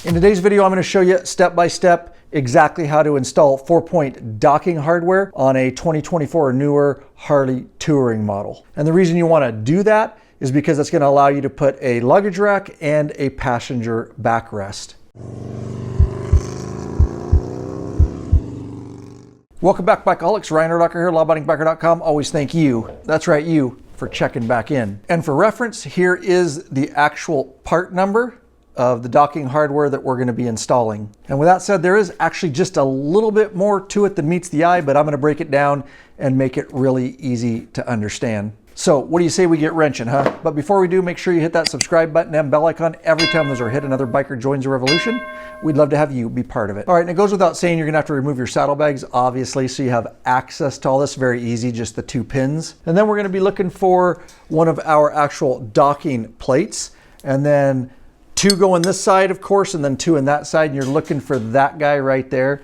In today's video, I'm going to show you step by step exactly how to install 4-point docking hardware on a 2024 or newer Harley touring model. And the reason you want to do that is because it's going to allow you to put a luggage rack and a passenger backrest. Welcome back, Bikeaholics. Ryan Urlacher here, lawabidingbiker.com. Always thank you, that's right, you, for checking back in. And for reference, here is the actual part number of the docking hardware that we're going to be installing. And with that said, there is actually just a little bit more to it than meets the eye, but I'm going to break it down and make it really easy to understand. So what do you say we get wrenching, huh? But before we do, make sure you hit that subscribe button and bell icon every time those are hit. Another biker joins the revolution. We'd love to have you be part of it. All right, and it goes without saying you're gonna have to remove your saddlebags, obviously, so you have access to all this. Very easy, just the 2 pins. And then we're gonna be looking for one of our actual docking plates, and then 2 go on this side, of course, and then 2 on that side, and you're looking for that guy right there.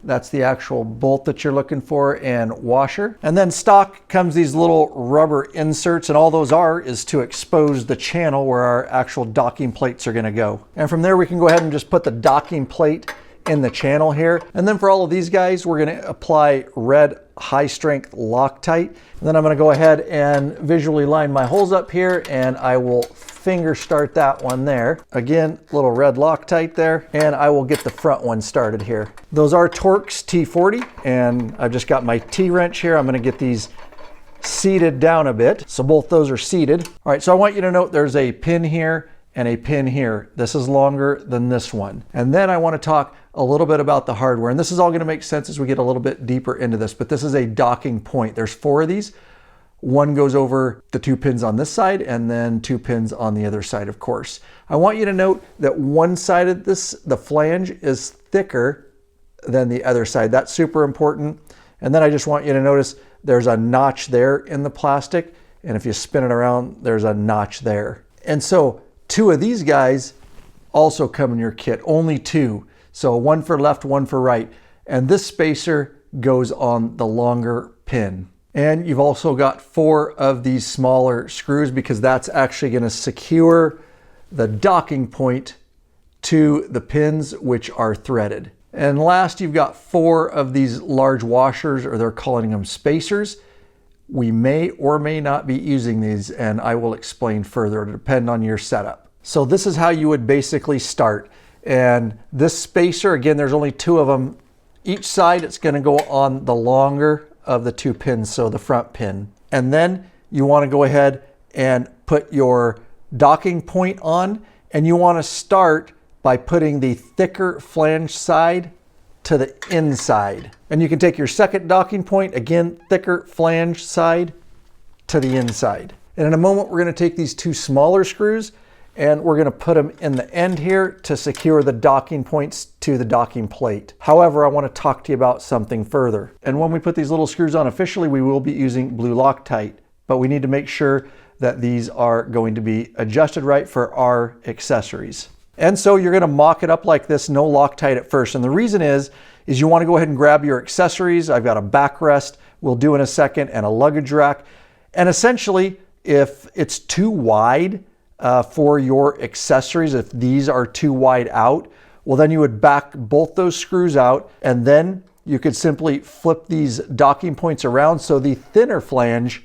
That's the actual bolt that you're looking for and washer. And then stock comes these little rubber inserts, and all those are is to expose the channel where our actual docking plates are gonna go. And from there we can go ahead and just put the docking plate in the channel here. And then for all of these guys, we're gonna apply red high strength Loctite. And then I'm gonna go ahead and visually line my holes up here, and I will finger start that one there. Again, little red Loctite there, and I will get the front one started here. Those are Torx T40, and I've just got my T-wrench here. I'm gonna get these seated down a bit. So both those are seated. All right, so I want you to note there's a pin here and a pin here. This is longer than this one. And then I want to talk a little bit about the hardware. And this is all going to make sense as we get a little bit deeper into this, but this is a docking point. There's 4 of these. One goes over the 2 pins on this side, and then 2 pins on the other side, of course. I want you to note that one side of this, the flange, is thicker than the other side. That's super important. And then I just want you to notice there's a notch there in the plastic. And if you spin it around, there's a notch there. And so 2 of these guys also come in your kit, only 2. So 1 for left, 1 for right. And this spacer goes on the longer pin. And you've also got 4 of these smaller screws because that's actually going to secure the docking point to the pins, which are threaded. And last, you've got 4 of these large washers, or they're calling them spacers. We may or may not be using these, and I will explain further. It'll depend on your setup. So this is how you would basically start. And this spacer, again, there's only 2 of them. Each side, it's going to go on the longer of the 2 pins, so the front pin. And then you want to go ahead and put your docking point on, and you want to start by putting the thicker flange side to the inside. And you can take your second docking point, again, thicker flange side to the inside. And in a moment, we're going to take these 2 smaller screws and we're going to put them in the end here to secure the docking points to the docking plate. However, I want to talk to you about something further. And when we put these little screws on officially, we will be using blue Loctite, but we need to make sure that these are going to be adjusted right for our accessories. And so you're going to mock it up like this, no Loctite at first. And the reason is you want to go ahead and grab your accessories. I've got a backrest, we'll do in a second, and a luggage rack. And essentially, if it's too wide for your accessories, if these are too wide out, well, then you would back both those screws out, and then you could simply flip these docking points around so the thinner flange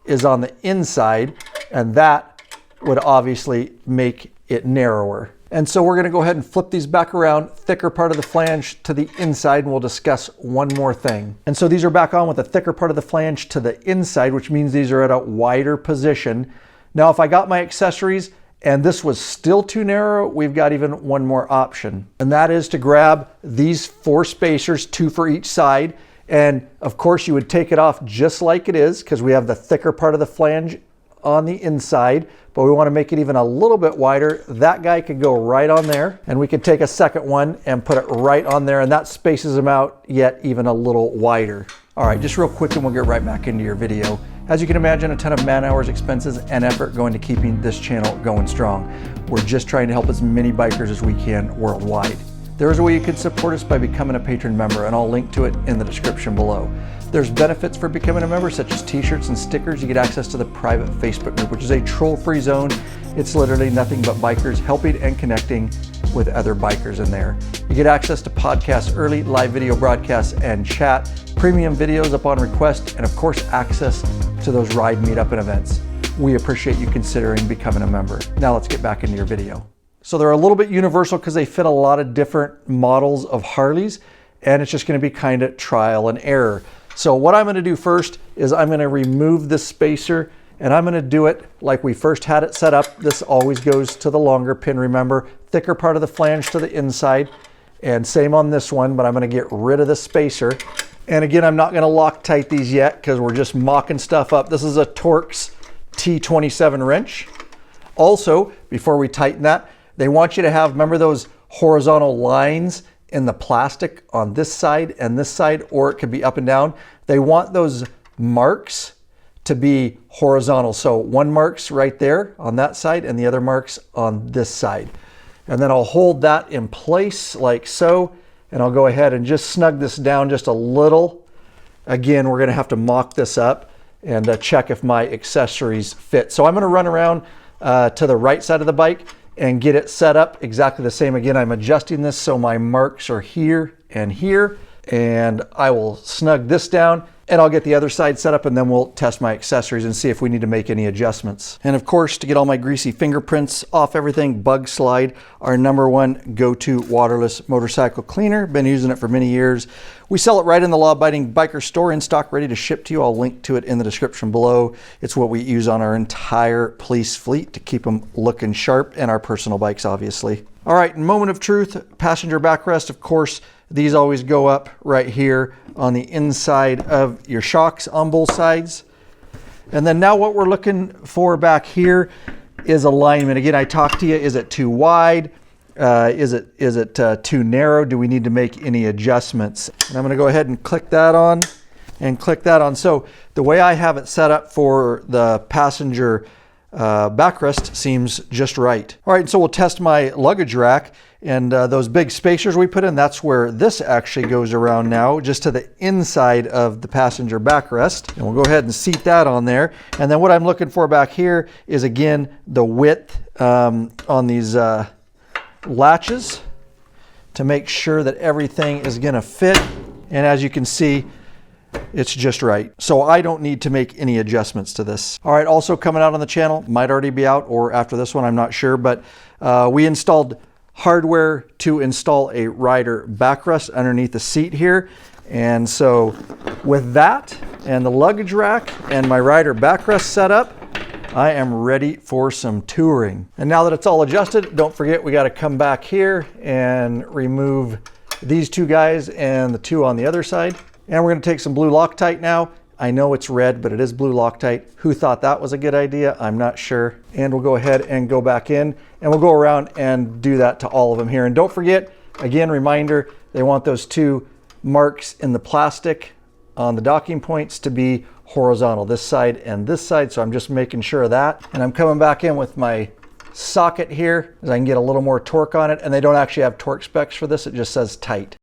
is on the inside, and that would obviously make it narrower. And so we're going to go ahead and flip these back around, thicker part of the flange to the inside, and we'll discuss one more thing. And so these are back on with the thicker part of the flange to the inside, which means these are at a wider position. Now, if I got my accessories and this was still too narrow, we've got even one more option. And that is to grab these 4 spacers, 2 for each side. And of course, you would take it off just like it is because we have the thicker part of the flange on the inside, but we want to make it even a little bit wider. That guy could go right on there, and we could take a second one and put it right on there, and that spaces them out yet even a little wider. All right, just real quick and we'll get right back into your video. As you can imagine, a ton of man hours, expenses, and effort go into keeping this channel going strong. We're just trying to help as many bikers as we can worldwide. There is a way you can support us by becoming a patron member, and I'll link to it in the description below. There's benefits for becoming a member, such as t-shirts and stickers. You get access to the private Facebook group, which is a troll-free zone. It's literally nothing but bikers helping and connecting with other bikers in there. You get access to podcasts early, live video broadcasts and chat, premium videos upon request, and of course access to those ride meetup and events. We appreciate you considering becoming a member. Now let's get back into your video. So they're a little bit universal because they fit a lot of different models of Harleys, and it's just going to be kind of trial and error. So what I'm going to do first is I'm going to remove this spacer, and I'm going to do it like we first had it set up. This always goes to the longer pin, remember, thicker part of the flange to the inside, and same on this one, but I'm going to get rid of the spacer. And again, I'm not going to Loctite these yet because we're just mocking stuff up. This is a Torx T27 wrench. Also, before we tighten that, they want you to have, remember those horizontal lines in the plastic on this side and this side, or it could be up and down. They want those marks to be horizontal. So one mark's right there on that side and the other mark's on this side. And then I'll hold that in place like so, and I'll go ahead and just snug this down just a little. Again, we're gonna have to mock this up and check if my accessories fit. So I'm gonna run around to the right side of the bike and get it set up exactly the same. Again, I'm adjusting this so my marks are here, and I will snug this down, and I'll get the other side set up, and then we'll test my accessories and see if we need to make any adjustments. And of course, to get all my greasy fingerprints off everything, Bug Slide, our #1 go-to waterless motorcycle cleaner. Been using it for many years. We sell it right in the law-abiding biker store, in stock, ready to ship to you. I'll link to it in the description below. It's what we use on our entire police fleet to keep them looking sharp, and our personal bikes, obviously. All right, moment of truth, passenger backrest, of course, these always go up right here on the inside of your shocks on both sides. And then now what we're looking for back here is alignment. Again, I talked to you, is it too wide? Is it too narrow? Do we need to make any adjustments? And I'm gonna go ahead and click that on and click that on. So the way I have it set up for the passenger backrest seems just right. All right, so we'll test my luggage rack, and those big spacers we put in, that's where this actually goes around now, just to the inside of the passenger backrest. And we'll go ahead and seat that on there. And then what I'm looking for back here is, again, the width on these latches to make sure that everything is gonna fit. And as you can see, it's just right. So I don't need to make any adjustments to this. All right, also coming out on the channel, might already be out or after this one, I'm not sure, but we installed hardware to install a rider backrest underneath the seat here. And so with that and the luggage rack and my rider backrest set up, I am ready for some touring. And now that it's all adjusted, don't forget we got to come back here and remove these two guys and the two on the other side. And we're going to take some blue Loctite now. I know it's red, but it is blue Loctite. Who thought that was a good idea? I'm not sure. And we'll go ahead and go back in, and we'll go around and do that to all of them here. And don't forget, again, reminder, they want those two marks in the plastic on the docking points to be horizontal, this side and this side. So I'm just making sure of that. And I'm coming back in with my socket here, as I can get a little more torque on it. And they don't actually have torque specs for this. It just says tight.